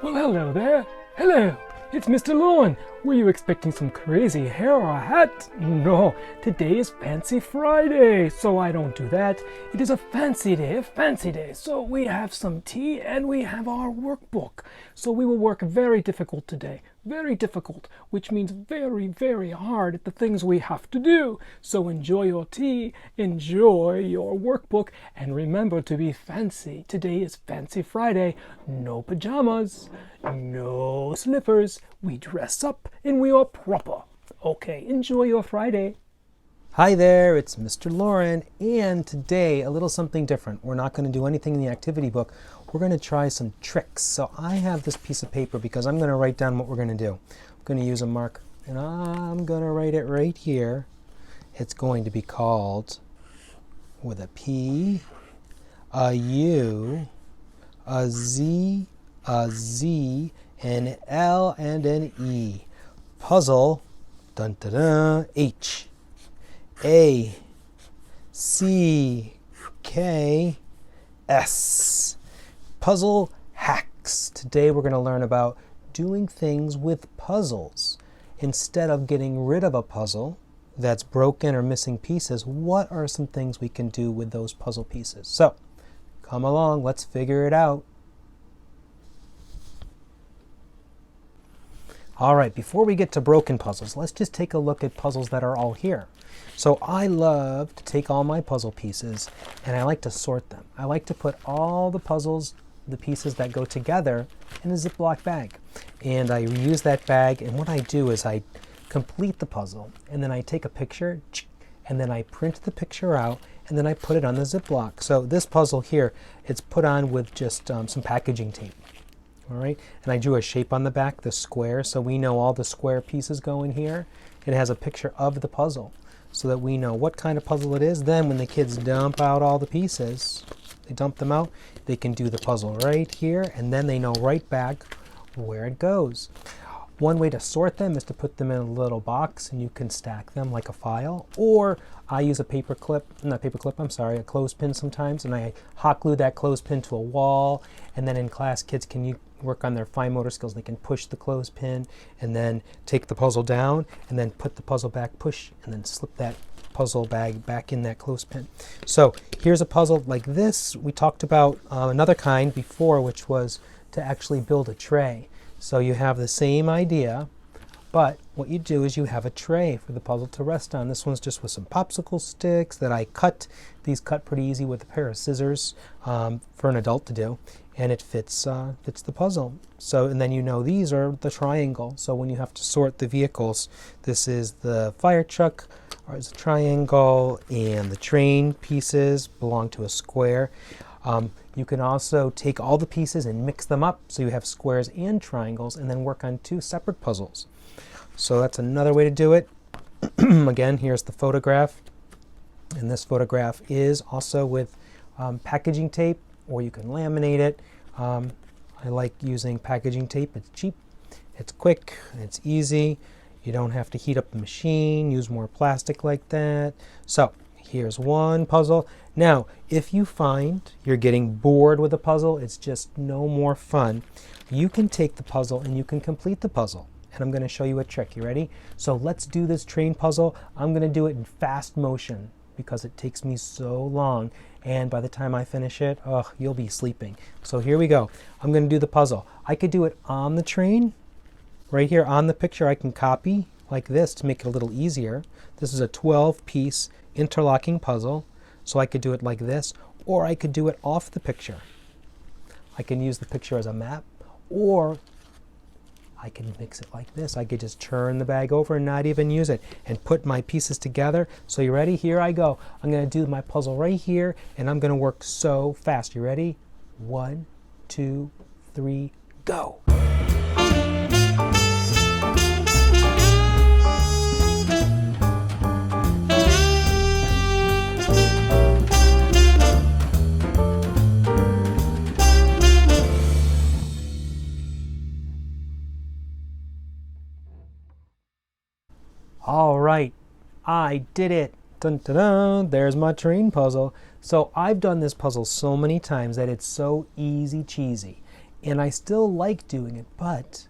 Well, hello there. Hello, it's Mr. Loren. Were you expecting some crazy hair or a hat? No, today is Fancy Friday, so I don't do that. It is a fancy day. So we have some tea and we have our workbook. So we will work very difficult today. Very difficult, which means very, very hard at the things we have to do. So enjoy your tea, enjoy your workbook, and remember to be fancy. Today is Fancy Friday. No pajamas, no slippers. We dress up and we are proper. Okay, enjoy your Friday. Hi there, it's Mr. Loren, and today a little something different. We're not going to do anything in the activity book. We're going to try some tricks. So I have this piece of paper because I'm going to write down what we're going to do. I'm going to use a marker, and I'm going to write it right here. It's going to be called with a P, a U, a Z, an L, and an E. Puzzle, dun dun dun, H. A, C, K, S. Puzzle hacks. Today we're going to learn about doing things with puzzles. Instead of getting rid of a puzzle that's broken or missing pieces, what are some things we can do with those puzzle pieces? So, come along, let's figure it out. All right, before we get to broken puzzles, let's just take a look at puzzles that are all here. So I love to take all my puzzle pieces and I like to sort them. I like to put all the puzzles, the pieces that go together, in a zip-loc bag. And I reuse that bag, and what I do is I complete the puzzle and then I take a picture and then I print the picture out and then I put it on the zip-loc. So this puzzle here, it's put on with just some packaging tape. All right, and I drew a shape on the back, the square, so we know all the square pieces go in here. It has a picture of the puzzle so that we know what kind of puzzle it is. Then when the kids dump out all the pieces, they dump them out, they can do the puzzle right here, and then they know right back where it goes. One way to sort them is to put them in a little box and you can stack them like a file, or I use a a clothespin sometimes, and I hot glue that clothespin to a wall, and then in class kids can work on their fine motor skills. They can push the clothespin and then take the puzzle down and then put the puzzle back, push, and then slip that puzzle bag back in that clothespin. So here's a puzzle like this. We talked about another kind before, which was to actually build a tray. So you have the same idea, but what you do is you have a tray for the puzzle to rest on. This one's just with some popsicle sticks that I cut. These cut pretty easy with a pair of scissors for an adult to do, and it fits the puzzle. So, and then you know these are the triangle. So when you have to sort the vehicles, this is the fire truck, or it's a triangle, and the train pieces belong to a square. You can also take all the pieces and mix them up so you have squares and triangles, and then work on two separate puzzles. So that's another way to do it. Again, here's the photograph, and this photograph is also with packaging tape, or you can laminate it. I like using packaging tape. It's cheap, it's quick, it's easy. You don't have to heat up the machine, use more plastic like that. So here's one puzzle. Now, if you find you're getting bored with a puzzle, it's just no more fun, you can take the puzzle and you can complete the puzzle. And I'm going to show you a trick. You ready? So let's do this train puzzle. I'm going to do it in fast motion because it takes me so long. And by the time I finish it, oh, you'll be sleeping. So here we go. I'm going to do the puzzle. I could do it on the train. Right here on the picture, I can copy like this to make it a little easier. This is a 12-piece interlocking puzzle. So I could do it like this, or I could do it off the picture. I can use the picture as a map, or I can mix it like this. I could just turn the bag over and not even use it and put my pieces together. So you ready? Here I go. I'm going to do my puzzle right here, and I'm going to work so fast. You ready? 1, 2, 3, go. All right, I did it. Dun, dun, dun. There's my train puzzle. So I've done this puzzle so many times that it's so easy cheesy. And I still like doing it, but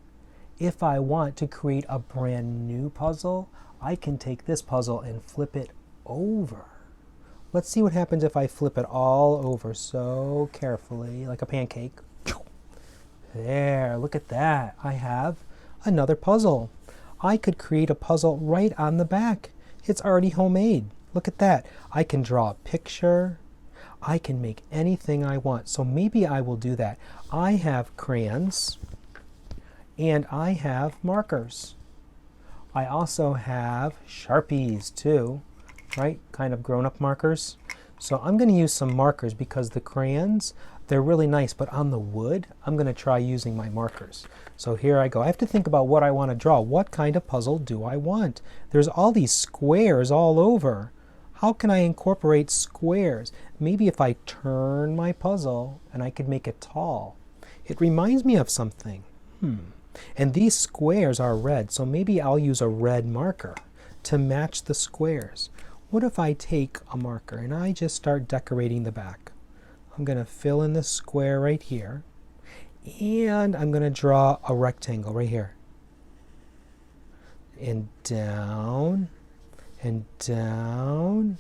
if I want to create a brand new puzzle, I can take this puzzle and flip it over. Let's see what happens if I flip it all over so carefully, like a pancake. There, look at that. I have another puzzle. I could create a puzzle right on the back. It's already homemade. Look at that. I can draw a picture. I can make anything I want. So maybe I will do that. I have crayons and I have markers. I also have Sharpies too, right? Kind of grown-up markers. So I'm going to use some markers because the crayons, they're really nice, but on the wood, I'm going to try using my markers. So here I go. I have to think about what I want to draw. What kind of puzzle do I want? There's all these squares all over. How can I incorporate squares? Maybe if I turn my puzzle and I could make it tall. It reminds me of something. And these squares are red, so maybe I'll use a red marker to match the squares. What if I take a marker and I just start decorating the back? I'm going to fill in this square right here, and I'm going to draw a rectangle right here. And down, and down,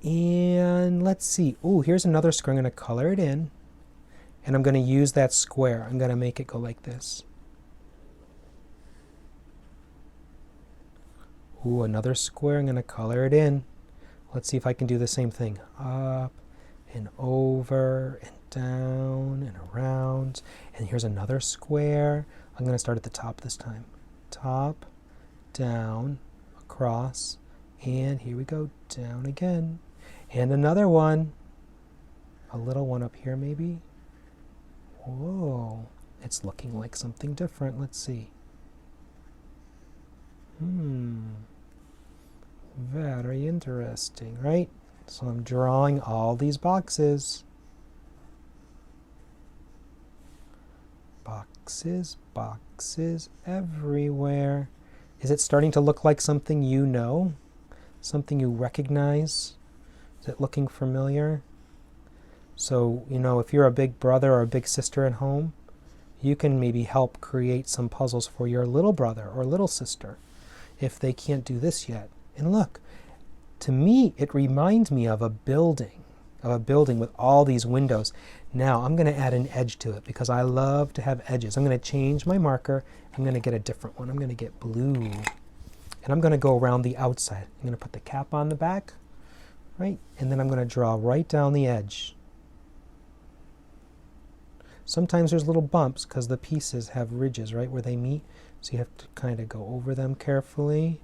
and let's see. Oh, here's another square. I'm going to color it in, and I'm going to use that square. I'm going to make it go like this. Ooh, another square. I'm going to color it in. Let's see if I can do the same thing. Up and over and down and around. And here's another square. I'm going to start at the top this time. Top, down, across, and here we go, down again. And another one. A little one up here maybe. Whoa, it's looking like something different. Let's see. Very interesting, right? So I'm drawing all these boxes. Boxes, boxes everywhere. Is it starting to look like something you know? Something you recognize? Is it looking familiar? So, you know, if you're a big brother or a big sister at home, you can maybe help create some puzzles for your little brother or little sister if they can't do this yet. And look, to me, it reminds me of a building with all these windows. Now, I'm going to add an edge to it because I love to have edges. I'm going to change my marker. I'm going to get a different one. I'm going to get blue. And I'm going to go around the outside. I'm going to put the cap on the back, right? And then I'm going to draw right down the edge. Sometimes there's little bumps because the pieces have ridges, right, where they meet. So you have to kind of go over them carefully.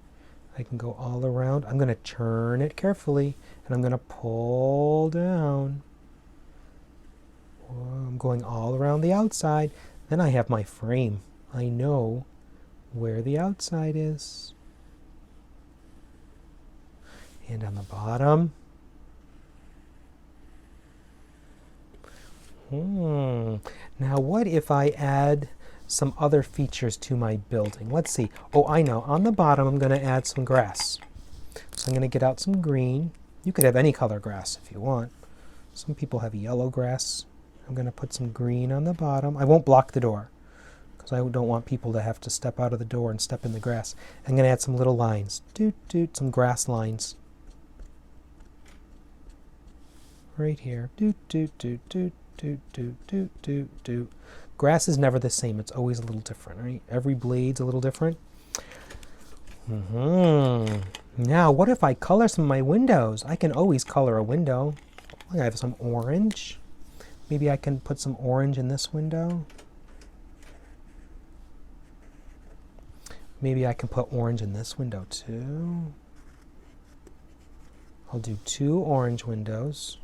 I can go all around. I'm going to turn it carefully, and I'm going to pull down. Whoa, I'm going all around the outside. Then I have my frame. I know where the outside is. And on the bottom. Now what if I add some other features to my building? Let's see. Oh, I know. On the bottom, I'm going to add some grass. So I'm going to get out some green. You could have any color grass if you want. Some people have yellow grass. I'm going to put some green on the bottom. I won't block the door because I don't want people to have to step out of the door and step in the grass. I'm going to add some little lines. Some grass lines. Right here. Grass is never the same. It's always a little different, right? Every blade's a little different. Now, what if I color some of my windows? I can always color a window. I have some orange. Maybe I can put some orange in this window. Maybe I can put orange in this window too. I'll do 2 orange windows.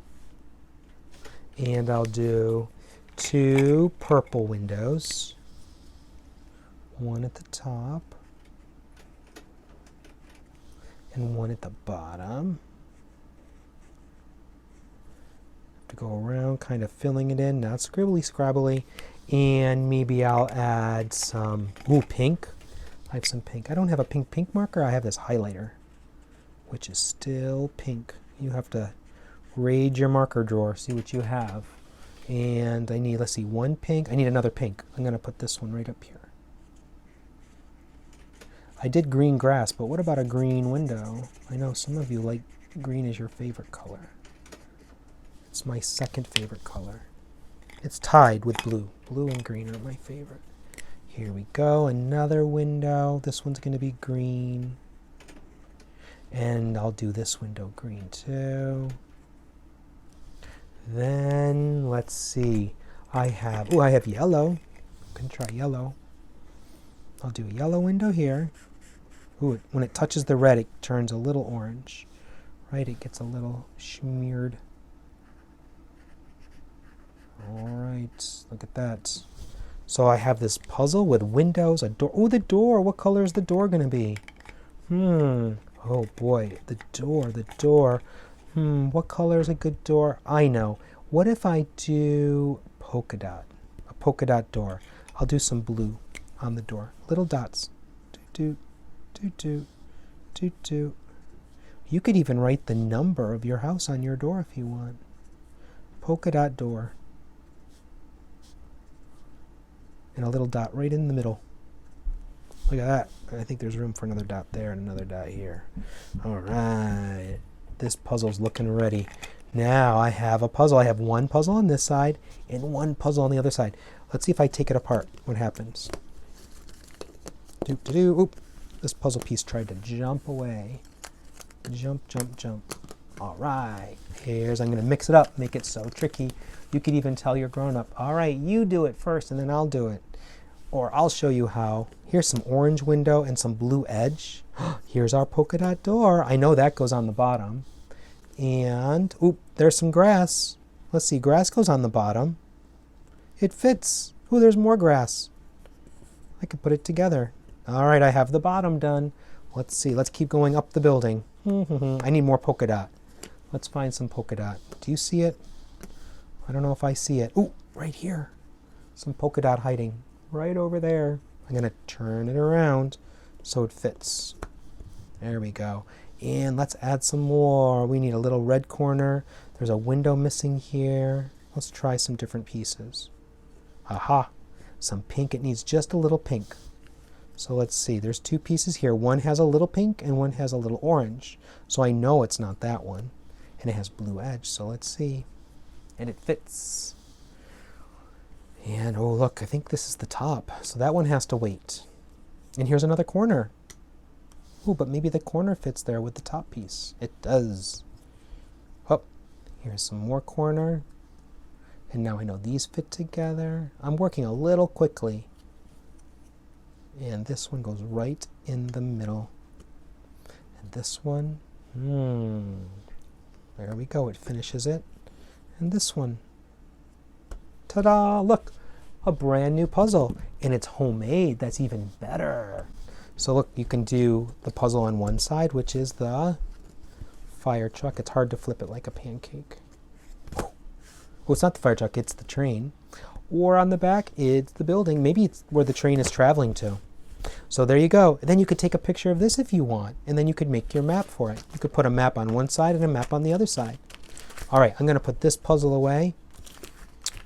And I'll do 2 purple windows. One at the top. And one at the bottom. Have to go around kind of filling it in, not scribbly scrabbly. And maybe I'll add some, pink. I have some pink. I don't have a pink marker. I have this highlighter, which is still pink. You have to raid your marker drawer, see what you have. And I need, let's see, one pink. I need another pink. I'm going to put this one right up here. I did green grass, but what about a green window? I know some of you like green is your favorite color. It's my second favorite color. It's tied with blue. Blue and green are my favorite. Here we go, another window. This one's going to be green. And I'll do this window green too. Then, let's see. I have yellow. I can try yellow. I'll do a yellow window here. Ooh, when it touches the red, it turns a little orange. Right, it gets a little smeared. All right, look at that. So I have this puzzle with windows, a door. Oh, the door. What color is the door going to be? Oh boy, the door. What color is a good door? I know. What if I do polka dot? A polka dot door. I'll do some blue on the door. Little dots. Doot, doot, doot, doot, doot. You could even write the number of your house on your door if you want. Polka dot door. And a little dot right in the middle. Look at that. I think there's room for another dot there and another dot here. All right. This puzzle's looking ready. Now I have a puzzle. I have one puzzle on this side and one puzzle on the other side. Let's see if I take it apart. What happens? Oop. This puzzle piece tried to jump away. Jump, jump, jump. All right. I'm going to mix it up, make it so tricky. You could even tell you're grown up. All right, you do it first and then I'll do it. Or I'll show you how. Here's some orange window and some blue edge. Here's our polka dot door. I know that goes on the bottom. And, oop, there's some grass. Let's see, grass goes on the bottom. It fits. Ooh, there's more grass. I could put it together. All right, I have the bottom done. Let's see, let's keep going up the building. I need more polka dot. Let's find some polka dot. Do you see it? I don't know if I see it. Ooh, right here. Some polka dot hiding. Right over there. I'm going to turn it around so it fits. There we go. And let's add some more. We need a little red corner. There's a window missing here. Let's try some different pieces. Aha, some pink. It needs just a little pink. So let's see. There's two pieces here. One has a little pink and one has a little orange. So I know it's not that one. And it has blue edge. So let's see. And it fits. And oh look, I think this is the top. So that one has to wait. And here's another corner. Oh, but maybe the corner fits there with the top piece. It does. Oh, here's some more corner. And now I know these fit together. I'm working a little quickly. And this one goes right in the middle. And this one, there we go, it finishes it. And this one, ta-da, look, a brand new puzzle. And it's homemade, that's even better. So look, you can do the puzzle on one side, which is the fire truck. It's hard to flip it like a pancake. Oh, it's not the fire truck, it's the train. Or on the back, it's the building. Maybe it's where the train is traveling to. So there you go. And then you could take a picture of this if you want, and then you could make your map for it. You could put a map on one side and a map on the other side. All right, I'm going to put this puzzle away.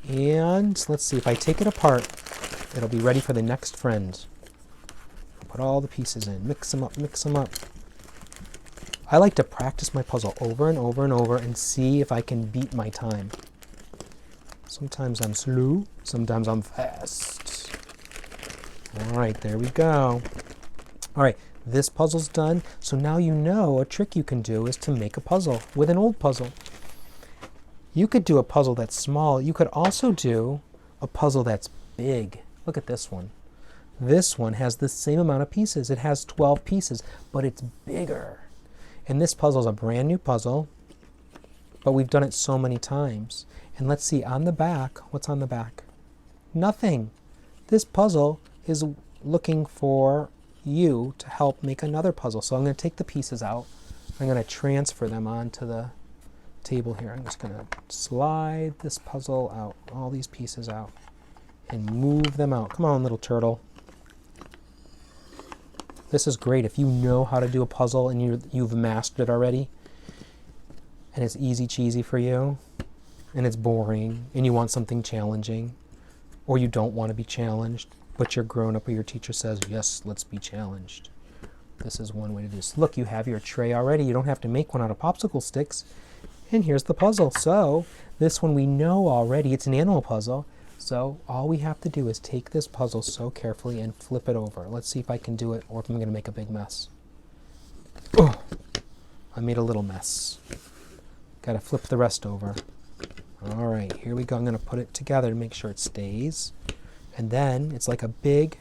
And let's see, if I take it apart, it'll be ready for the next friend. Put all the pieces in, mix them up, mix them up. I like to practice my puzzle over and over and over and see if I can beat my time. Sometimes I'm slow, sometimes I'm fast. All right, there we go. All right, this puzzle's done. So now you know a trick you can do is to make a puzzle with an old puzzle. You could do a puzzle that's small. You could also do a puzzle that's big. Look at this one. This one has the same amount of pieces. It has 12 pieces, but it's bigger. And this puzzle is a brand new puzzle, but we've done it so many times. And let's see, on the back, what's on the back? Nothing. This puzzle is looking for you to help make another puzzle. So I'm going to take the pieces out. I'm going to transfer them onto the table here. I'm just going to slide this puzzle out, all these pieces out, and move them out. Come on, little turtle. This is great if you know how to do a puzzle and you've mastered it already, and it's easy cheesy for you. and it's boring and you want something challenging, or you don't want to be challenged, but you're grown up or your teacher says, yes, let's be challenged. This is one way to do this. Look, you have your tray already. You don't have to make one out of popsicle sticks. And here's the puzzle. So this one we know already. It's an animal puzzle. So all we have to do is take this puzzle so carefully and flip it over. Let's see if I can do it or if I'm going to make a big mess. Oh, I made a little mess. Got to flip the rest over. All right, here we go. I'm going to put it together to make sure it stays. And then it's like a big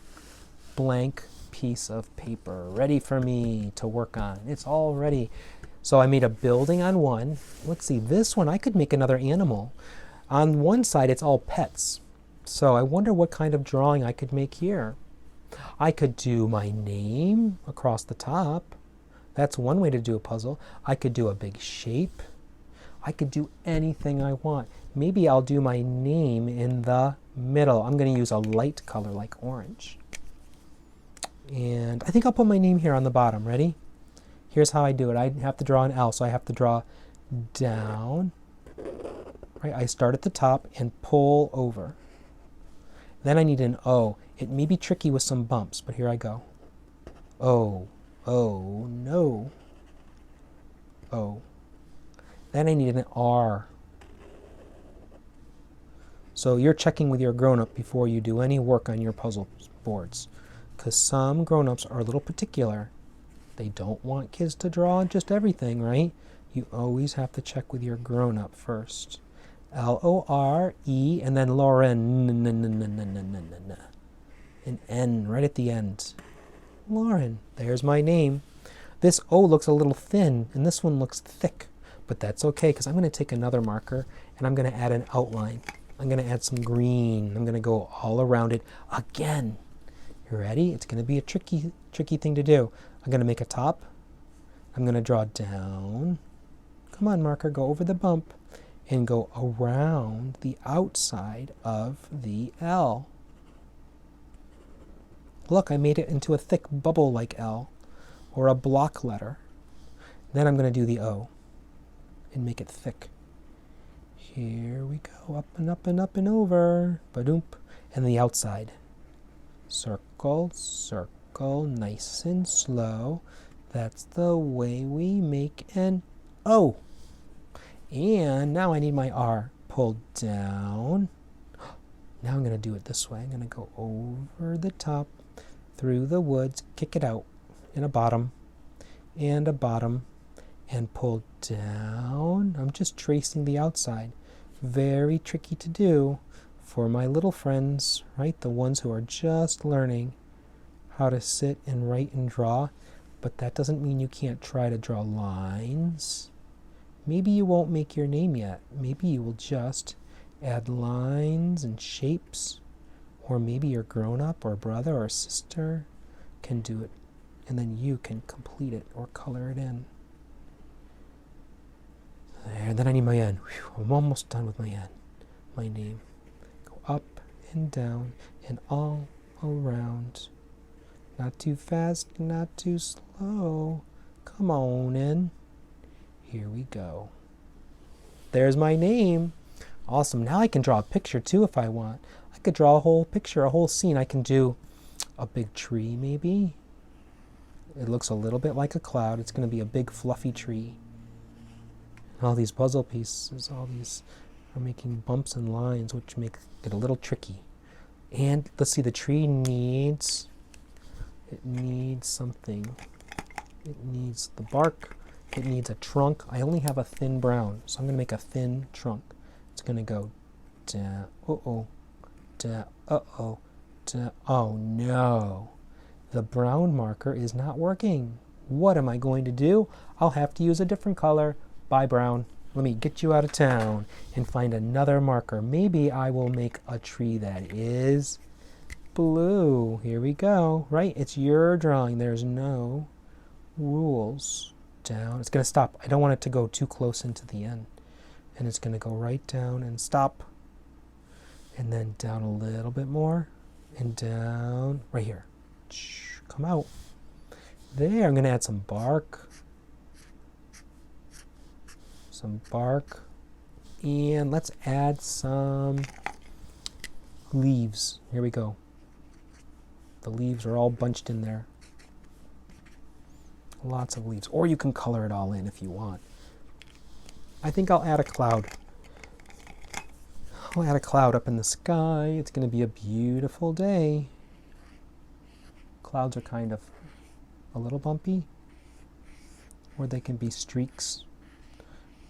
blank piece of paper ready for me to work on. It's all ready. So I made a building on one. Let's see, this one I could make another animal. On one side it's all pets. So I wonder what kind of drawing I could make here. I could do my name across the top. That's one way to do a puzzle. I could do a big shape. I could do anything I want. Maybe I'll do my name in the middle. I'm going to use a light color like orange. And I think I'll put my name here on the bottom. Ready? Here's how I do it. I have to draw an L, so I have to draw down. Right? I start at the top and pull over. Then I need an O. It may be tricky with some bumps, but here I go. O. Oh, no. O. Then I need an R. So you're checking with your grown-up before you do any work on your puzzle boards, because some grown-ups are a little particular. They don't want kids to draw just everything, right? You always have to check with your grown-up first. L-O-R-E, and then Loren, an N right at the end. Loren, there's my name. This O looks a little thin, and this one looks thick, but that's okay, because I'm going to take another marker, and I'm going to add an outline. I'm going to add some green. I'm going to go all around it again. You ready? It's going to be a tricky thing to do. I'm going to make a top. I'm going to draw down. Come on, marker, go over the bump and go around the outside of the L. Look, I made it into a thick bubble like L, or a block letter. Then I'm going to do the O and make it thick. Here we go, up and up and up and over. Ba-doomp. And the outside. Circle, circle, nice and slow. That's the way we make an O. And now I need my R. Pull down. Now I'm going to do it this way. I'm going to go over the top, through the woods, kick it out, and a bottom, and pull down. I'm just tracing the outside. Very tricky to do for my little friends, right? The ones who are just learning how to sit and write and draw. But that doesn't mean you can't try to draw lines. Maybe you won't make your name yet. Maybe you will just add lines and shapes. Or maybe your grown-up or brother or sister can do it, and then you can complete it or color it in. There, then I need my N. Whew, I'm almost done with my N. My name. Go up and down and all around. Not too fast, not too slow. Come on in. Here we go. There's my name. Awesome. Now I can draw a picture too if I want. I could draw a whole picture, a whole scene. I can do a big tree maybe. It looks a little bit like a cloud. It's going to be a big fluffy tree. All these puzzle pieces, all these are making bumps and lines, which make it a little tricky. And let's see, the tree needs something. It needs the bark. It needs a trunk. I only have a thin brown, so I'm going to make a thin trunk. It's going to go down. Uh-oh. Down. Uh-oh. Down. Oh, no. The brown marker is not working. What am I going to do? I'll have to use a different color. Bye, brown. Let me get you out of town and find another marker. Maybe I will make a tree that is blue. Here we go. Right? It's your drawing. There's no rules. Down. It's going to stop. I don't want it to go too close into the end. And it's going to go right down and stop. And then down a little bit more. And down. Right here. Come out. There. I'm going to add some bark. Some bark. And let's add some leaves. Here we go. The leaves are all bunched in there. Lots of leaves. Or you can color it all in if you want. I think I'll add a cloud. I'll add a cloud up in the sky. It's going to be a beautiful day. Clouds are kind of a little bumpy. Or they can be streaks.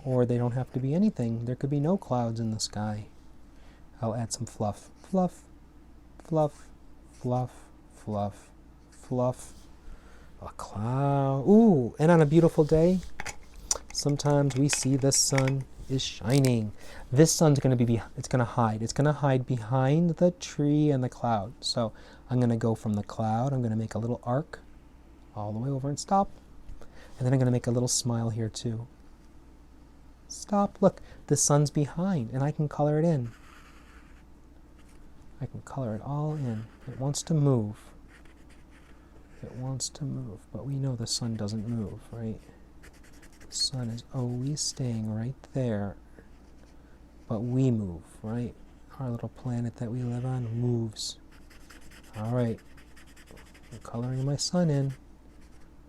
Or they don't have to be anything. There could be no clouds in the sky. I'll add some fluff. Fluff, fluff, fluff, fluff, fluff. A cloud. Ooh, and on a beautiful day, sometimes we see the sun is shining. This sun's going to be, it's going to hide. It's going to hide behind the tree and the cloud. So I'm going to go from the cloud. I'm going to make a little arc all the way over and stop. And then I'm going to make a little smile here too. Stop. Look, the sun's behind and I can color it in. I can color it all in. It wants to move. It wants to move, but we know the sun doesn't move, right? The sun is always staying right there, but we move, right? Our little planet that we live on moves. All right, I'm coloring my sun in.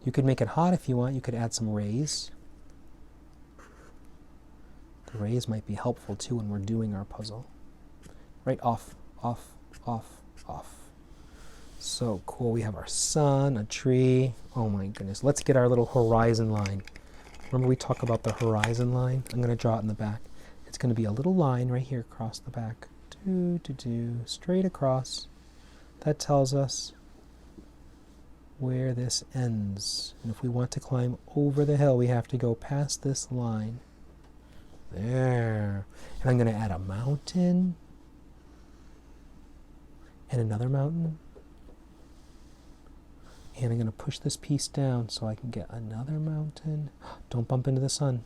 You could make it hot if you want. You could add some rays. The rays might be helpful too when we're doing our puzzle. Right, off, off, off, off. So cool. We have our sun, a tree. Oh my goodness. Let's get our little horizon line. Remember we talk about the horizon line? I'm going to draw it in the back. It's going to be a little line right here across the back. Straight across. That tells us where this ends. And if we want to climb over the hill, we have to go past this line. There. And I'm going to add a mountain. And another mountain. And I'm going to push this piece down so I can get another mountain. Don't bump into the sun.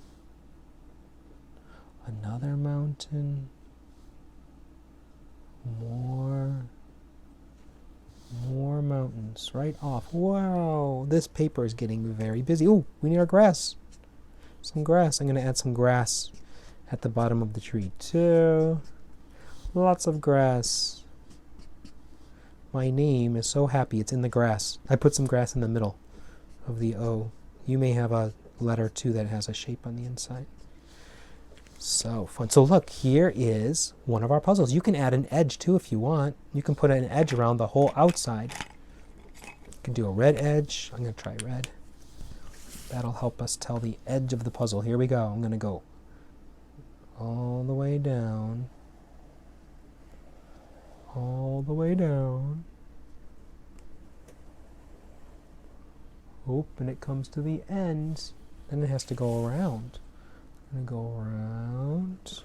Another mountain. More mountains right off. Wow, this paper is getting very busy. Ooh, we need our grass. Some grass. I'm going to add some grass at the bottom of the tree too. Lots of grass. My name is so happy it's in the grass. I put some grass in the middle of the O. You may have a letter too that has a shape on the inside. So fun. So look, here is one of our puzzles. You can add an edge too if you want. You can put an edge around the whole outside. You can do a red edge. I'm going to try red. That'll help us tell the edge of the puzzle. Here we go. I'm going to go all the way down. All the way down. Oop, and it comes to the end. Then it has to go around. I'm going to go around.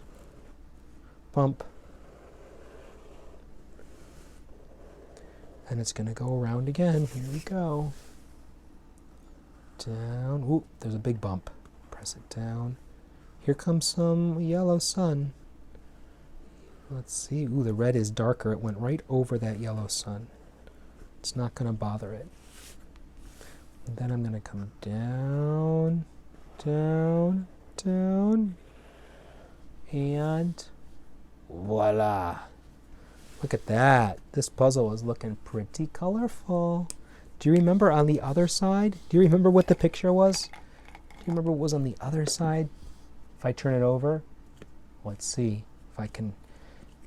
Bump. And it's going to go around again. Here we go. Down. Oop, there's a big bump. Press it down. Here comes some yellow sun. Let's see. Ooh, the red is darker. It went right over that yellow sun. It's not going to bother it. And then I'm going to come down, down, down, and voila. Look at that. This puzzle is looking pretty colorful. Do you remember on the other side? Do you remember what the picture was? Do you remember what was on the other side? If I turn it over, let's see if I can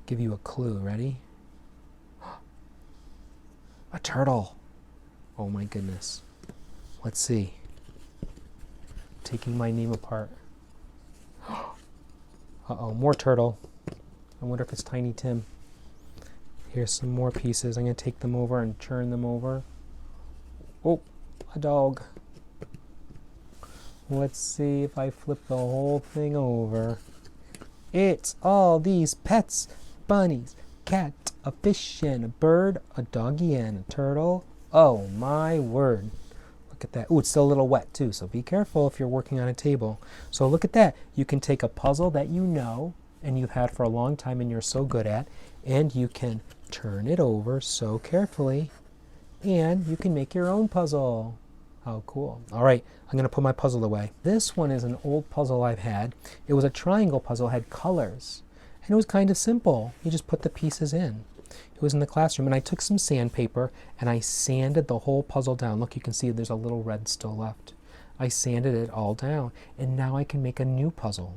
give you a clue. Ready? A turtle. Oh my goodness. Let's see. Taking my name apart. Uh-oh, more turtle. I wonder if it's Tiny Tim. Here's some more pieces. I'm going to take them over and turn them over. Oh, a dog. Let's see if I flip the whole thing over. It's all these pets. Bunnies, cat, a fish and a bird, a doggy and a turtle. Oh my word. Look at that. Ooh, it's still a little wet too, so be careful if you're working on a table. So look at that. You can take a puzzle that you know and you've had for a long time and you're so good at, and you can turn it over so carefully, and you can make your own puzzle. Oh, cool. All right, I'm going to put my puzzle away. This one is an old puzzle I've had. It was a triangle puzzle, had colors, and it was kind of simple. You just put the pieces in. It was in the classroom, and I took some sandpaper, and I sanded the whole puzzle down. Look, you can see there's a little red still left. I sanded it all down, and now I can make a new puzzle.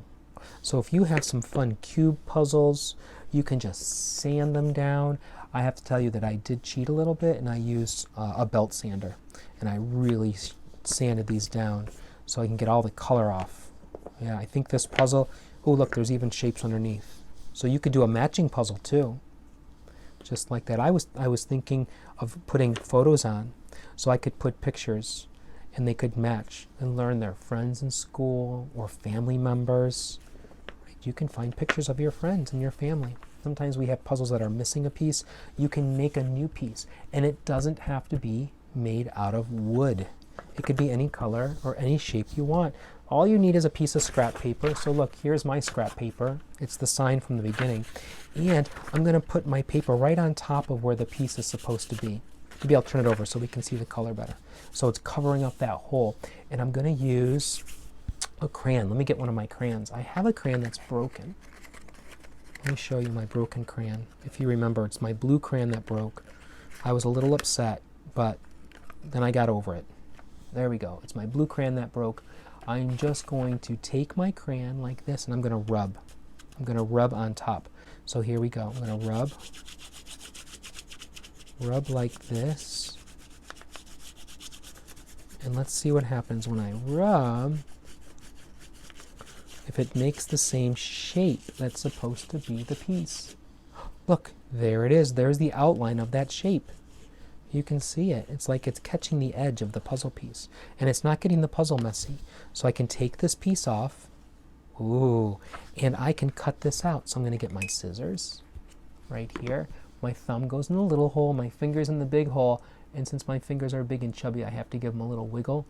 So if you have some fun cube puzzles, you can just sand them down. I have to tell you that I did cheat a little bit, and I used a belt sander. And I really sanded these down so I can get all the color off. Yeah, I think this puzzle, oh look, there's even shapes underneath. So you could do a matching puzzle too. Just like that. I was thinking of putting photos on so I could put pictures and they could match and learn their friends in school or family members. You can find pictures of your friends and your family. Sometimes we have puzzles that are missing a piece. You can make a new piece, and it doesn't have to be made out of wood. It could be any color or any shape you want. All you need is a piece of scrap paper. So look, here's my scrap paper. It's the sign from the beginning. And I'm going to put my paper right on top of where the piece is supposed to be. Maybe I'll turn it over so we can see the color better. So it's covering up that hole. And I'm going to use a crayon. Let me get one of my crayons. I have a crayon that's broken. Let me show you my broken crayon. If you remember, it's my blue crayon that broke. I was a little upset, but then I got over it. There we go. It's my blue crayon that broke. I'm just going to take my crayon like this, and I'm going to rub. I'm going to rub on top. So here we go. I'm going to rub like this. And let's see what happens when I rub. If it makes the same shape that's supposed to be the piece. Look, there it is. There's the outline of that shape. You can see it. It's like it's catching the edge of the puzzle piece. And it's not getting the puzzle messy. So I can take this piece off. Ooh. And I can cut this out. So I'm going to get my scissors right here. My thumb goes in the little hole. My finger's in the big hole. And since my fingers are big and chubby, I have to give them a little wiggle.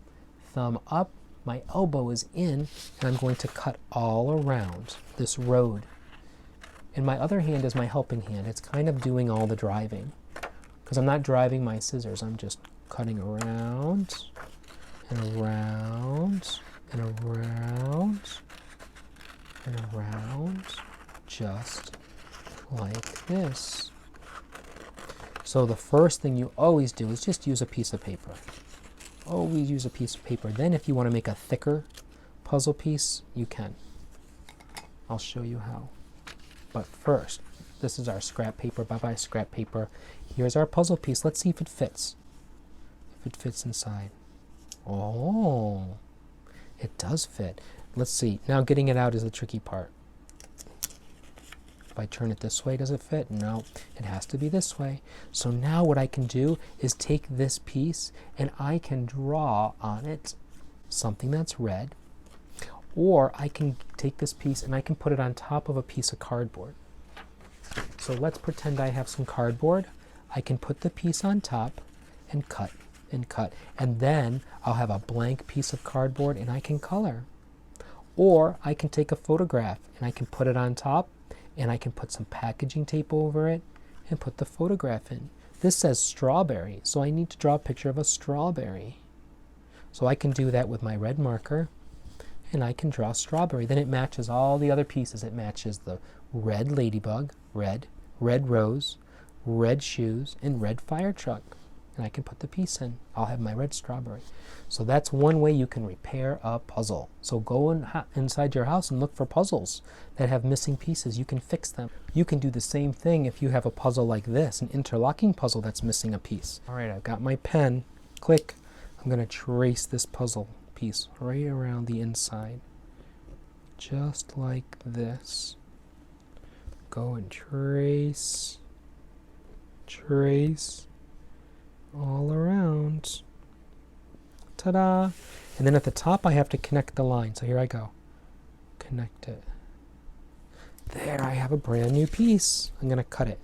Thumb up. My elbow is in. And I'm going to cut all around this road. And my other hand is my helping hand. It's kind of doing all the driving. Because I'm not driving my scissors, I'm just cutting around, and around, and around, and around, just like this. So the first thing you always do is just use a piece of paper. Always use a piece of paper. Then if you want to make a thicker puzzle piece, you can. I'll show you how. But first, this is our scrap paper. Bye-bye scrap paper. Here's our puzzle piece. Let's see if it fits. If it fits inside. Oh, it does fit. Let's see. Now getting it out is the tricky part. If I turn it this way, does it fit? No, it has to be this way. So now what I can do is take this piece and I can draw on it something that's red. Or I can take this piece and I can put it on top of a piece of cardboard. So let's pretend I have some cardboard. I can put the piece on top and cut and cut. And then I'll have a blank piece of cardboard and I can color. Or I can take a photograph and I can put it on top and I can put some packaging tape over it and put the photograph in. This says strawberry, so I need to draw a picture of a strawberry. So I can do that with my red marker and I can draw strawberry. Then it matches all the other pieces. It matches the red ladybug, red rose, red shoes, and red fire truck. And I can put the piece in. I'll have my red strawberry. So that's one way you can repair a puzzle. So go inside your house and look for puzzles that have missing pieces. You can fix them. You can do the same thing if you have a puzzle like this, an interlocking puzzle that's missing a piece. All right, I've got my pen. Click. I'm going to trace this puzzle piece right around the inside. Just like this. Go and trace all around. Ta-da! And then at the top I have to connect the line. So here I go. Connect it. There, I have a brand new piece. I'm going to cut it.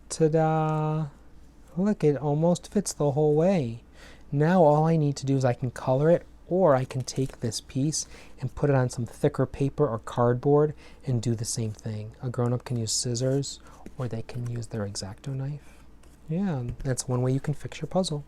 Ta-da! Look, it almost fits the whole way. Now all I need to do is I can color it, or I can take this piece and put it on some thicker paper or cardboard and do the same thing. A grown-up can use scissors, or they can use their X-Acto knife. Yeah, that's one way you can fix your puzzle.